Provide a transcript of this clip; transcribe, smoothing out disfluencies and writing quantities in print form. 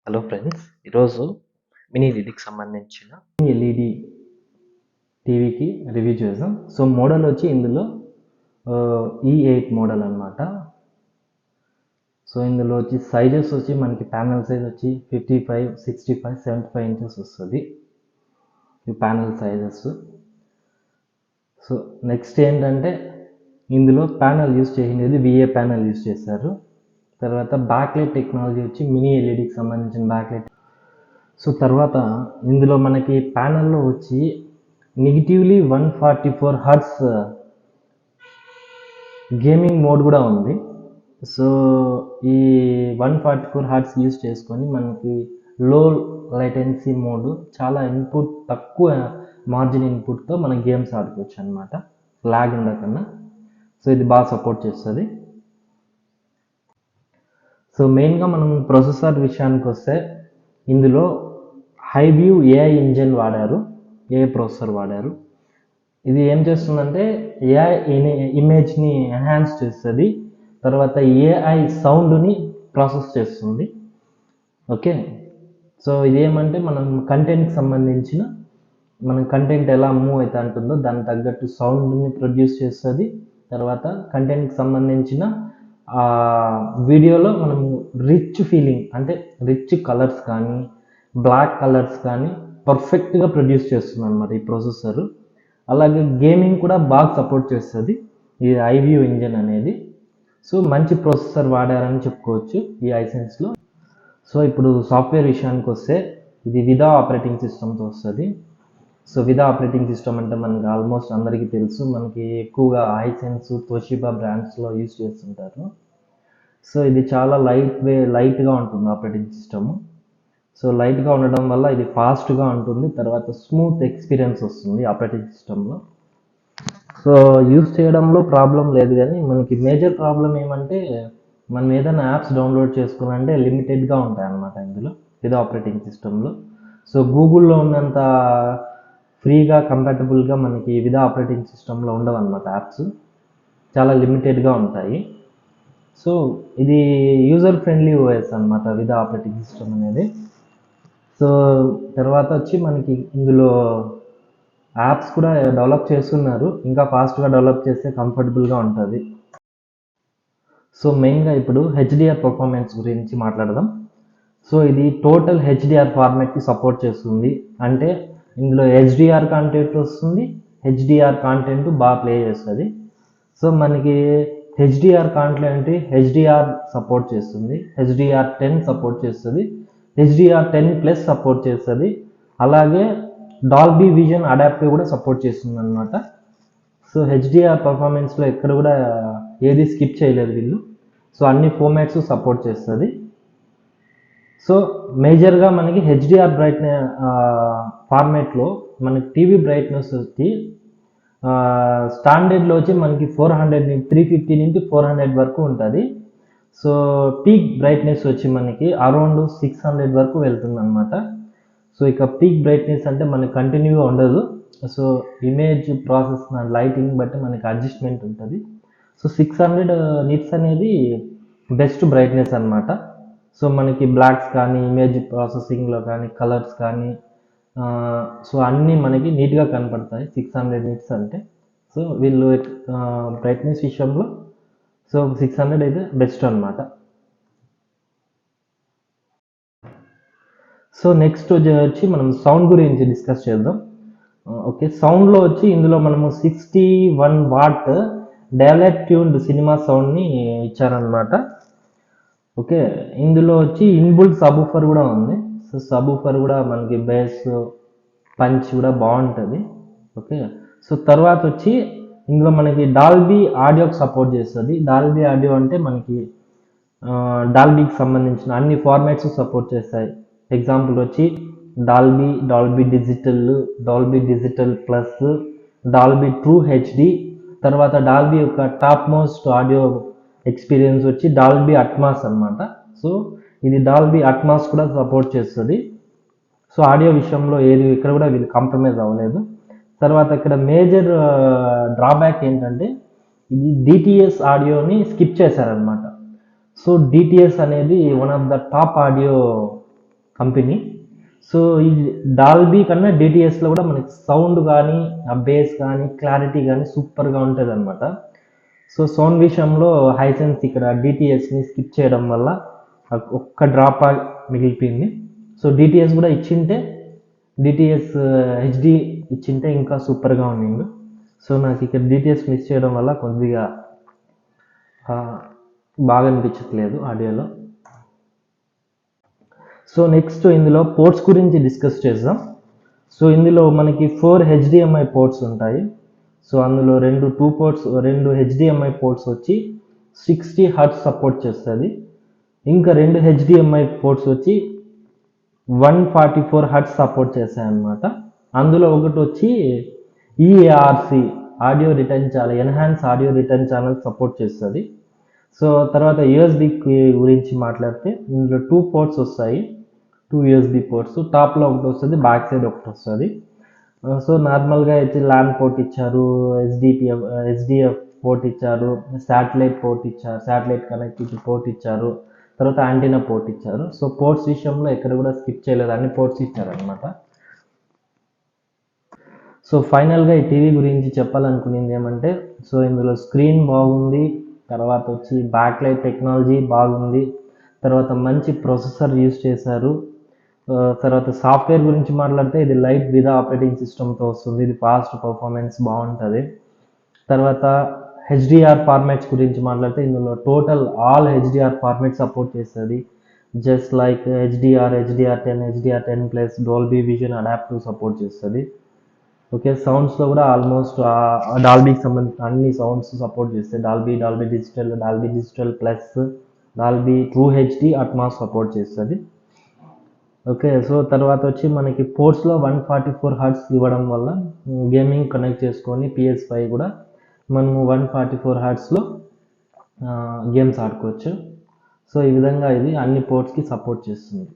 Hello friends, ఈరోజు mini ఎల్ఈడికి సంబంధించిన mini LED టీవీకి రివ్యూ చేద్దాం. సో మోడల్ వచ్చి ఇందులో E8 మోడల్ అనమాట. సో ఇందులో వచ్చి సైజెస్ వచ్చి మనకి ప్యానల్ సైజ్ వచ్చి 55, 65, 75 ఇంచెస్ వస్తుంది ఈ ప్యానల్ సైజెస్. సో నెక్స్ట్ ఏంటంటే ఇందులో ప్యానల్ యూస్ చేసినది VA ప్యానల్ యూస్ చేశారు. తర్వాత బ్యాక్లైట్ టెక్నాలజీ వచ్చి మినీ ఎల్ఈడికి సంబంధించిన బ్యాక్లైట్. సో తర్వాత ఇందులో మనకి ప్యానల్లో వచ్చి నెగిటివ్లీ 144 హర్ట్స్ గేమింగ్ మోడ్ కూడా ఉంది. సో ఈ 144 హర్ట్స్ యూస్ చేసుకొని మనకి లో లైటెన్సీ మోడ్, చాలా ఇన్పుట్ తక్కువ మార్జిన్ ఇన్పుట్తో మనం గేమ్స్ ఆడుకోవచ్చు అనమాట, లాగ్ ఉండకన్నా. సో ఇది బాగా సపోర్ట్ చేస్తుంది. సో మెయిన్గా మనం ప్రొసెసర్ విషయానికి వస్తే ఇందులో హైవ్యూ AI ఇంజిన్ వాడారు, AI ప్రాసెసర్ వాడారు. ఇది ఏం చేస్తుందంటే AI ఇమేజ్ని ఎన్హాన్స్ చేస్తుంది, తర్వాత AI సౌండ్ని ప్రాసెస్ చేస్తుంది. ఓకే, సో ఇదేమంటే మనం కంటెంట్కి సంబంధించిన మన కంటెంట్ ఎలా మూవ్ అవుతా ఉంటుందో దానికి తగ్గట్టు సౌండ్ని ప్రొడ్యూస్ చేస్తుంది. తర్వాత కంటెంట్కి సంబంధించిన వీడియోలో మనము రిచ్ ఫీలింగ్, అంటే రిచ్ కలర్స్ కానీ బ్లాక్ కలర్స్ కానీ పర్ఫెక్ట్గా ప్రొడ్యూస్ చేస్తుంది అన్నమాట ఈ ప్రాసెసర్. అలాగే గేమింగ్ కూడా బాగా సపోర్ట్ చేస్తుంది ఈ హైవ్యూ ఇంజిన్ అనేది. సో మంచి ప్రాసెసర్ వాడారని చెప్పుకోవచ్చు ఈ హైసెన్స్లో. సో ఇప్పుడు సాఫ్ట్వేర్ విషయానికి వస్తే ఇది విదా ఆపరేటింగ్ సిస్టమ్తో వస్తుంది. సో విదా ఆపరేటింగ్ సిస్టమ్ అంటే మనకి ఆల్మోస్ట్ అందరికీ తెలుసు, మనకి ఎక్కువగా హైసెన్స్, తోషిబా బ్రాండ్స్లో యూజ్ చేస్తుంటారు. సో ఇది చాలా లైట్గా ఉంటుంది ఆపరేటింగ్ సిస్టము. సో లైట్గా ఉండడం వల్ల ఇది ఫాస్ట్గా ఉంటుంది, తర్వాత స్మూత్ ఎక్స్పీరియన్స్ వస్తుంది ఆపరేటింగ్ సిస్టంలో. సో యూజ్ చేయడంలో ప్రాబ్లం లేదు, కానీ మనకి మేజర్ ప్రాబ్లం ఏమంటే మనం ఏదైనా యాప్స్ డౌన్లోడ్ చేసుకోవాలంటే లిమిటెడ్గా ఉంటాయి అన్నమాట ఇందులో ఇది ఆపరేటింగ్ సిస్టంలో. సో గూగుల్లో ఉన్నంత ఫ్రీగా కంపాటబుల్గా మనకి విదా ఆపరేటింగ్ సిస్టంలో ఉండవు అన్నమాట యాప్స్, చాలా లిమిటెడ్గా ఉంటాయి. సో ఇది యూజర్ ఫ్రెండ్లీ OS అన్నమాట విదా ఆపరేటింగ్ సిస్టమ్ అనేది. సో తర్వాత వచ్చి మనకి ఇందులో యాప్స్ కూడా డెవలప్ చేస్తున్నారు, ఇంకా ఫాస్ట్గా డెవలప్ చేస్తే కంఫర్టబుల్గా ఉంటుంది. సో మెయిన్గా ఇప్పుడు HDR పర్ఫార్మెన్స్ గురించి మాట్లాడదాం. సో ఇది టోటల్ HDR ఫార్మాట్కి సపోర్ట్ చేస్తుంది, అంటే ఇందులో HDR కాంటెంట్ వస్తుంది, HDR కాంటెంట్ బాగా ప్లే చేస్తుంది. సో మనకి HDR కాంటెంట్ HDR సపోర్ట్ చేస్తుంది, HDR10 సపోర్ట్ చేస్తుంది, HDR10+ సపోర్ట్ చేస్తుంది. అలాగే డాల్బీ విజన్ అడాప్టివ్ కూడా సపోర్ట్ చేస్తుంది అనమాట. సో HDR పర్ఫార్మెన్స్లో ఎక్కడ కూడా ఏది స్కిప్ చేయలేదు వీళ్ళు. సో అన్ని ఫార్మాట్స్ సపోర్ట్ చేస్తుంది. సో మేజర్గా మనకి HDR బ్రైట్నెస్ ఫార్మాట్లో మనకి టీవీ బ్రైట్నెస్ వచ్చి స్టాండర్డ్లో వచ్చి మనకి 350 నుంచి 400 వరకు ఉంటుంది. సో పీక్ బ్రైట్నెస్ వచ్చి మనకి అరౌండ్ 600 వరకు వెళ్తుంది అనమాట. సో ఇక పీక్ బ్రైట్నెస్ అంటే మనకి కంటిన్యూగా ఉండదు. సో ఇమేజ్ ప్రాసెస్ లైటింగ్ బట్టి మనకి అడ్జస్ట్మెంట్ ఉంటుంది. సో 600 నిట్స్ అనేది బెస్ట్ బ్రైట్నెస్ అనమాట. సో మనకి బ్లాక్స్ కానీ ఇమేజ్ ప్రాసెసింగ్లో కానీ కలర్స్ కానీ సో అన్నీ మనకి నీట్గా కనపడతాయి 600 నిట్స్ అంటే. సో వీళ్ళు బ్రైట్నెస్ విషయంలో సో 600 అయితే బెస్ట్ అనమాట. సో నెక్స్ట్ వచ్చి మనం సౌండ్ గురించి డిస్కస్ చేద్దాం. ఓకే, సౌండ్లో వచ్చి ఇందులో మనము 61 వాట్ డైలాగ్ ట్యూన్డ్ సినిమా సౌండ్ని ఇచ్చారనమాట. ఓకే, ఇందులో వచ్చి ఇన్బుల్ట్ సబూఫర్ కూడా ఉంది. సో సబూఫర్ కూడా మనకి బేస్ పంచ్ కూడా బాగుంటుంది. ఓకే, సో తర్వాత వచ్చి ఇందులో మనకి డాల్బీ ఆడియోకి సపోర్ట్ చేస్తుంది. డాల్బీ ఆడియో అంటే మనకి డాల్బీకి సంబంధించిన అన్ని ఫార్మాట్స్ సపోర్ట్ చేస్తాయి. ఎగ్జాంపుల్ వచ్చి Dolby digital plus, Dolby true HD, తర్వాత డాల్బీ యొక్క టాప్ మోస్ట్ ఆడియో ఎక్స్పీరియన్స్ వచ్చి డాల్బీ అట్మాస్ అనమాట. సో ఇది డాల్బీ అట్మాస్ కూడా సపోర్ట్ చేస్తుంది. సో ఆడియో విషయంలో ఏది ఇక్కడ కూడా వీళ్ళు కాంప్రమైజ్ అవ్వలేదు. తర్వాత ఇక్కడ మేజర్ డ్రాబ్యాక్ ఏంటంటే ఇది DTS ఆడియోని స్కిప్ చేశారనమాట. సో DTS అనేది one of the top audio company. So ఈ డాల్బీ కన్నా డిటిఎస్లో కూడా మనకి సౌండ్ కానీ ఆ బేస్ కానీ క్లారిటీ కానీ సూపర్గా ఉంటుంది అనమాట. సో సౌండ్ విషయంలో హైసెన్స్ ఇక్కడ డిటిఎస్ని స్కిప్ చేయడం వల్ల ఒక్క డ్రాప్ మిగిలిపోయింది. సో డిటిఎస్ కూడా ఇచ్చింటే డిటిఎస్ హెచ్డి ఇచ్చింటే ఇంకా సూపర్గా ఉండింది. సో నాకు ఇక్కడ డిటిఎస్ మిస్ చేయడం వల్ల కొద్దిగా బాగా అనిపించట్లేదు ఆడియోలో. సో నెక్స్ట్ ఇందులో పోర్ట్స్ గురించి డిస్కస్ చేద్దాం. సో ఇందులో మనకి 4 హెచ్డిఎంఐ పోర్ట్స్ ఉంటాయి. సో అందులో 2 హెచ్డిఎంఐ పోర్ట్స్ వచ్చి 60 హర్ట్జ్ సపోర్ట్ చేస్తుంది. ఇంకా 2 హెచ్డిఎంఐ పోర్ట్స్ వచ్చి 144 హర్ట్జ్ సపోర్ట్ చేస్తాయన్నమాట. అందులో ఒకటి వచ్చి EARC audio return channel, enhance audio return channel support చేస్తుంది. సో తర్వాత యూఎస్బి గురించి మాట్లాడితే ఇందులో 2 పోర్ట్స్ వస్తాయి, 2 యూఎస్బి పోర్ట్స్. టాప్లో ఒకటి వస్తుంది, బ్యాక్ సైడ్ ఒకటి వస్తుంది. సో నార్మల్గా అయితే ల్యాన్ పోర్ట్ ఇచ్చారు, హెచ్డిఎఫ్ పోర్ట్ ఇచ్చారు, శాటిలైట్ పోర్ట్ ఇచ్చారు, శాటిలైట్ కనెక్టివిటీ పోర్ట్ ఇచ్చారు, తర్వాత యాంటీనా పోర్ట్ ఇచ్చారు. సో పోర్ట్స్ విషయంలో ఎక్కడ కూడా స్కిప్ చేయలేదు, అన్ని పోర్ట్స్ ఇచ్చారనమాట. సో ఫైనల్గా ఈ టీవీ గురించి చెప్పాలనుకునేది ఏమంటే, సో ఇందులో స్క్రీన్ బాగుంది, తర్వాత వచ్చి బ్యాక్ లైట్ టెక్నాలజీ బాగుంది, తర్వాత మంచి ప్రొసెసర్ యూజ్ చేశారు. తర్వాత సాఫ్ట్వేర్ గురించి మాట్లాడితే ఇది లైట్ విదా ఆపరేటింగ్ సిస్టమ్తో వస్తుంది, ఇది ఫాస్ట్ పర్ఫార్మెన్స్ బాగుంటుంది. తర్వాత హెచ్డిఆర్ ఫార్మాట్స్ గురించి మాట్లాడితే ఇందులో total all HDR format support చేస్తుంది. జస్ట్ లైక్ హెచ్డిఆర్10, హెచ్డిఆర్10+, డాల్బీ విజన్ అడాప్టివ్ సపోర్ట్ చేస్తుంది. ఓకే, సౌండ్స్లో కూడా ఆల్మోస్ట్ డాల్బీకి సంబంధించిన అన్ని సౌండ్స్ సపోర్ట్ చేస్తాయి. Dolby digital plus, Dolby true HD, Atmos support చేస్తుంది. ఓకే, సో తర్వాత వచ్చి మనకి పోర్ట్స్లో 144 హర్ట్జ్ ఇవ్వడం వల్ల గేమింగ్ కనెక్ట్ చేసుకొని PS5 కూడా మనము 144 హర్ట్జ్లో గేమ్స్ ఆడుకోవచ్చు. సో ఈ విధంగా ఇది అన్ని పోర్ట్స్కి సపోర్ట్ చేస్తుంది.